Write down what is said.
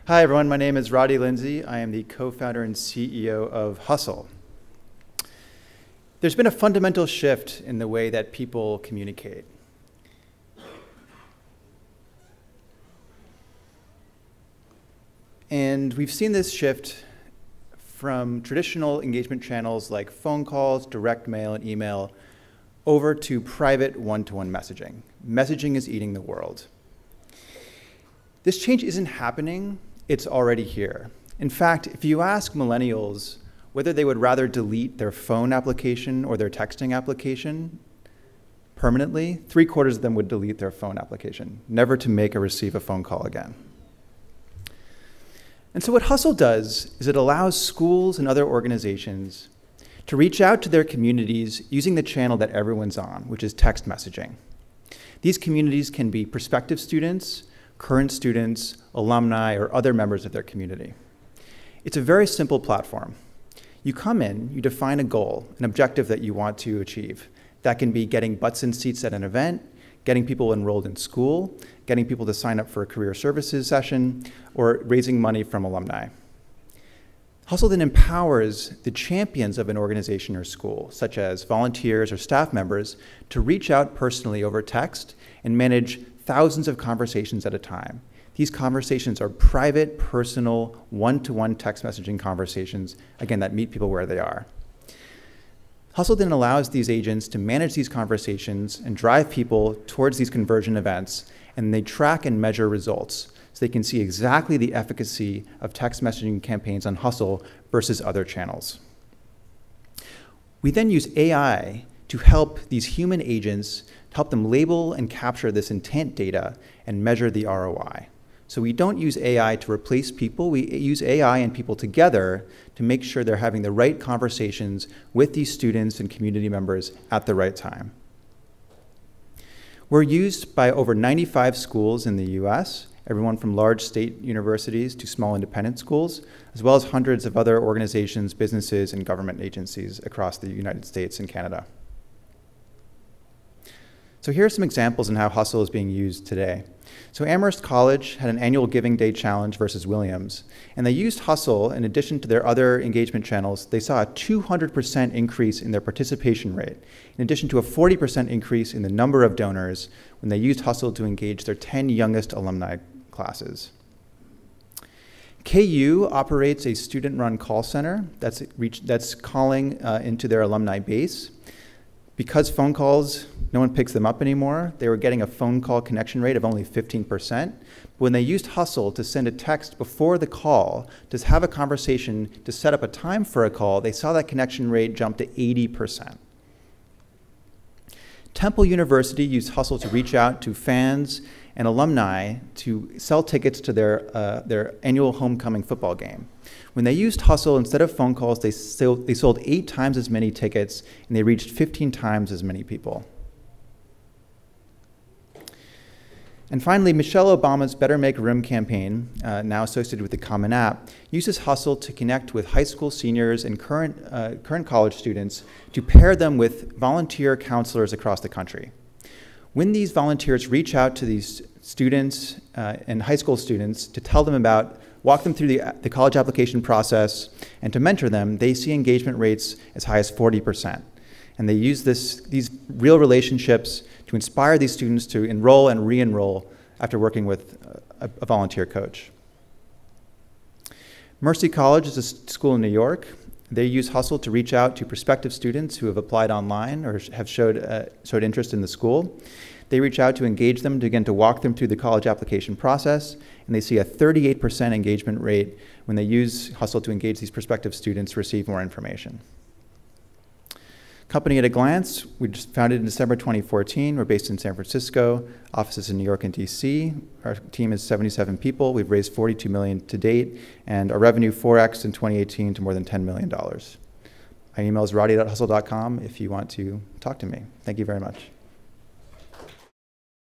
Hi everyone, my name is Roddy Lindsay. I am the co-founder and CEO of Hustle. There's been a fundamental shift in the way that people communicate. And we've seen this shift from traditional engagement channels like phone calls, direct mail, and email over to private one-to-one messaging. Messaging is eating the world. This change isn't happening, it's already here. In fact, if you ask millennials whether they would rather delete their phone application or their texting application permanently, 3/4 of them would delete their phone application, never to make or receive a phone call again. And so what Hustle does is it allows schools and other organizations to reach out to their communities using the channel that everyone's on, which is text messaging. These communities can be prospective students, current students, alumni, or other members of their community. It's a very simple platform. You come in, you define a goal, an objective that you want to achieve. That can be getting butts in seats at an event, getting people enrolled in school, getting people to sign up for a career services session, or raising money from alumni. Hustle then empowers the champions of an organization or school, such as volunteers or staff members, to reach out personally over text and manage thousands of conversations at a time. These conversations are private, personal, one-to-one text messaging conversations, again, that meet people where they are. Hustle then allows these agents to manage these conversations and drive people towards these conversion events, and they track and measure results so they can see exactly the efficacy of text messaging campaigns on Hustle versus other channels. We then use AI to help these human agents, to help them label and capture this intent data and measure the ROI. So we don't use AI to replace people, we use AI and people together to make sure they're having the right conversations with these students and community members at the right time. We're used by over 95 schools in the US, everyone from large state universities to small independent schools, as well as hundreds of other organizations, businesses, and government agencies across the United States and Canada. So here are some examples in how Hustle is being used today. So Amherst College had an annual Giving Day challenge versus Williams, and they used Hustle in addition to their other engagement channels. They saw a 200% increase in their participation rate, in addition to a 40% increase in the number of donors when they used Hustle to engage their 10 youngest alumni classes. KU operates a student-run call center that's calling into their alumni base. Because phone calls, no one picks them up anymore, they were getting a phone call connection rate of only 15%. When they used Hustle to send a text before the call, to have a conversation, to set up a time for a call, they saw that connection rate jump to 80%. Temple University used Hustle to reach out to fans and alumni to sell tickets to their annual homecoming football game. When they used Hustle, instead of phone calls, they sold 8 times as many tickets, and they reached 15 times as many people. And finally, Michelle Obama's Better Make Room campaign, now associated with the Common App, uses Hustle to connect with high school seniors and current college students to pair them with volunteer counselors across the country. When these volunteers reach out to these students and high school students to tell them about, walk them through the college application process, and to mentor them, they see engagement rates as high as 40%. And they use these real relationships to inspire these students to enroll and re-enroll after working with a volunteer coach. Mercy College is a school in New York. They use Hustle to reach out to prospective students who have applied online or have showed interest in the school. They reach out to engage them, to walk them through the college application process, and they see a 38% engagement rate when they use Hustle to engage these prospective students to receive more information. Company at a glance, we just founded in December 2014. We're based in San Francisco, offices in New York and DC. Our team is 77 people. We've raised $42 million to date, and our revenue 4x in 2018 to more than $10 million. My email is roddy@hustle.com if you want to talk to me. Thank you very much.